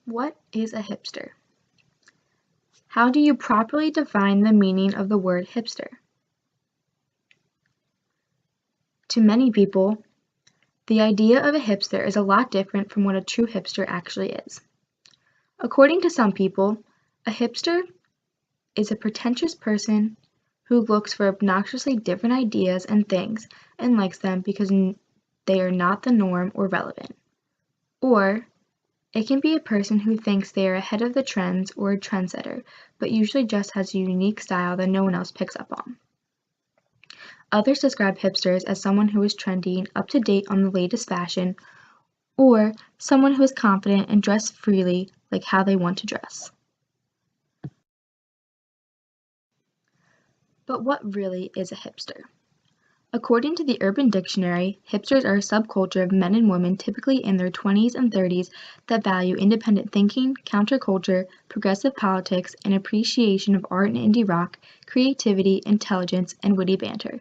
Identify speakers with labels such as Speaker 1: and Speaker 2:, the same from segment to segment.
Speaker 1: What is a hipster? How do you properly define the meaning of the word hipster? To many people, the idea of a hipster is a lot different from what a true hipster actually is. According to some people, a hipster is a pretentious person who looks for obnoxiously different ideas and things and likes them because they are not the norm or relevant. Or it can be a person who thinks they are ahead of the trends or a trendsetter, but usually just has a unique style that no one else picks up on. Others describe hipsters as someone who is trendy and up to date on the latest fashion, or someone who is confident and dress freely like how they want to dress. But what really is a hipster? According to the Urban Dictionary, hipsters are a subculture of men and women typically in their 20s and 30s that value independent thinking, counterculture, progressive politics, and appreciation of art and indie rock, creativity, intelligence, and witty banter.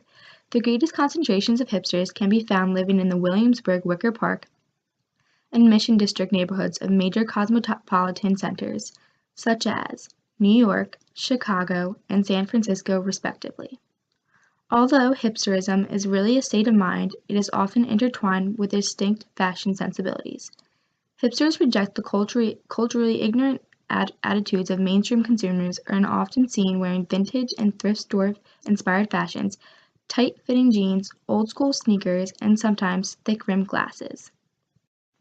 Speaker 1: The greatest concentrations of hipsters can be found living in the Williamsburg Wicker Park and Mission District neighborhoods of major cosmopolitan centers, such as New York, Chicago, and San Francisco, respectively. Although hipsterism is really a state of mind, it is often intertwined with distinct fashion sensibilities. Hipsters reject the culturally ignorant attitudes of mainstream consumers and are often seen wearing vintage and thrift store-inspired fashions, tight-fitting jeans, old-school sneakers, and sometimes thick-rimmed glasses.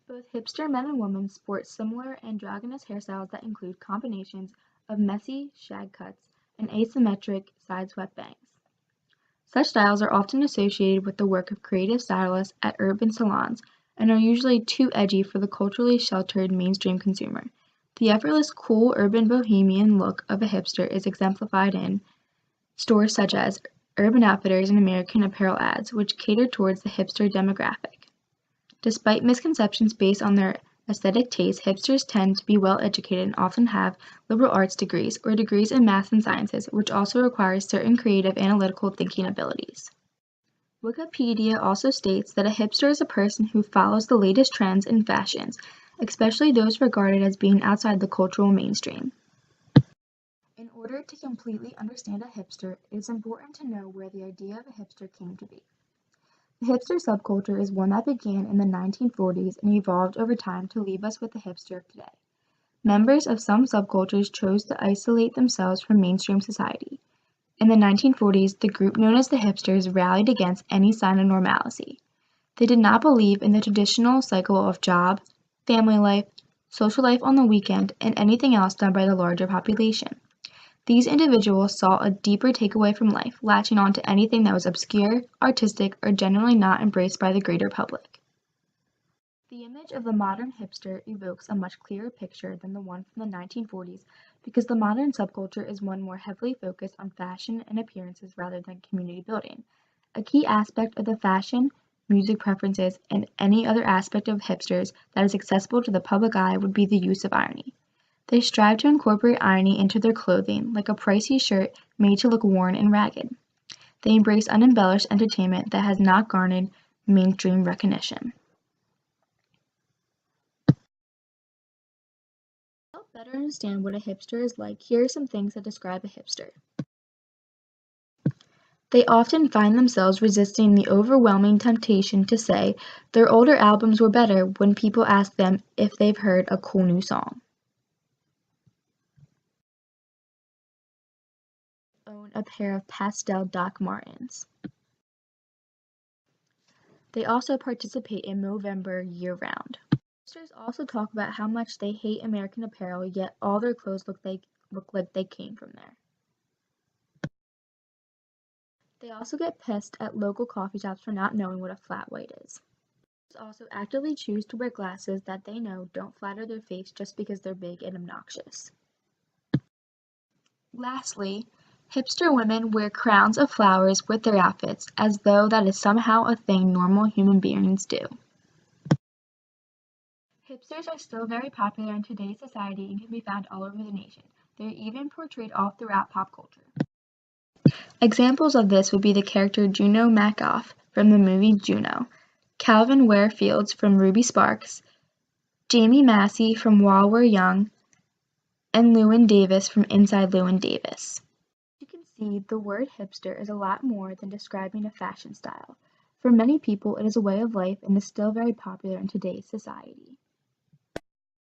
Speaker 1: Both hipster men and women sport similar androgynous hairstyles that include combinations of messy shag cuts and asymmetric side-swept bangs. Such styles are often associated with the work of creative stylists at urban salons and are usually too edgy for the culturally sheltered mainstream consumer. The effortless, cool, urban bohemian look of a hipster is exemplified in stores such as Urban Outfitters and American Apparel ads, which cater towards the hipster demographic. Despite misconceptions based on their aesthetic taste, hipsters tend to be well-educated and often have liberal arts degrees or degrees in math and sciences, which also requires certain creative analytical thinking abilities. Wikipedia also states that a hipster is a person who follows the latest trends and fashions, especially those regarded as being outside the cultural mainstream. In order to completely understand a hipster, it is important to know where the idea of a hipster came to be. The hipster subculture is one that began in the 1940s and evolved over time to leave us with the hipster of today. Members of some subcultures chose to isolate themselves from mainstream society. In the 1940s, the group known as the hipsters rallied against any sign of normalcy. They did not believe in the traditional cycle of job, family life, social life on the weekend, and anything else done by the larger population. These individuals saw a deeper takeaway from life, latching on to anything that was obscure, artistic, or generally not embraced by the greater public. The image of the modern hipster evokes a much clearer picture than the one from the 1940s because the modern subculture is one more heavily focused on fashion and appearances rather than community building. A key aspect of the fashion, music preferences, and any other aspect of hipsters that is accessible to the public eye would be the use of irony. They strive to incorporate irony into their clothing, like a pricey shirt made to look worn and ragged. They embrace unembellished entertainment that has not garnered mainstream recognition. To help better understand what a hipster is like, here are some things that describe a hipster. They often find themselves resisting the overwhelming temptation to say their older albums were better when people ask them if they've heard a cool new song. Own a pair of pastel Doc Martens. They also participate in Movember year-round. Hipsters also talk about how much they hate American Apparel, yet all their clothes look like they came from there. They also get pissed at local coffee shops for not knowing what a flat white is. Hipsters also actively choose to wear glasses that they know don't flatter their face just because they're big and obnoxious. Lastly, hipster women wear crowns of flowers with their outfits, as though that is somehow a thing normal human beings do. Hipsters are still very popular in today's society and can be found all over the nation. They are even portrayed all throughout pop culture. Examples of this would be the character Juno Macoff from the movie Juno, Calvin Ware Fields from Ruby Sparks, Jamie Massey from While We're Young, and Llewyn Davis from Inside Llewyn Davis. You can see the word hipster is a lot more than describing a fashion style. For many people, it is a way of life and is still very popular in today's society.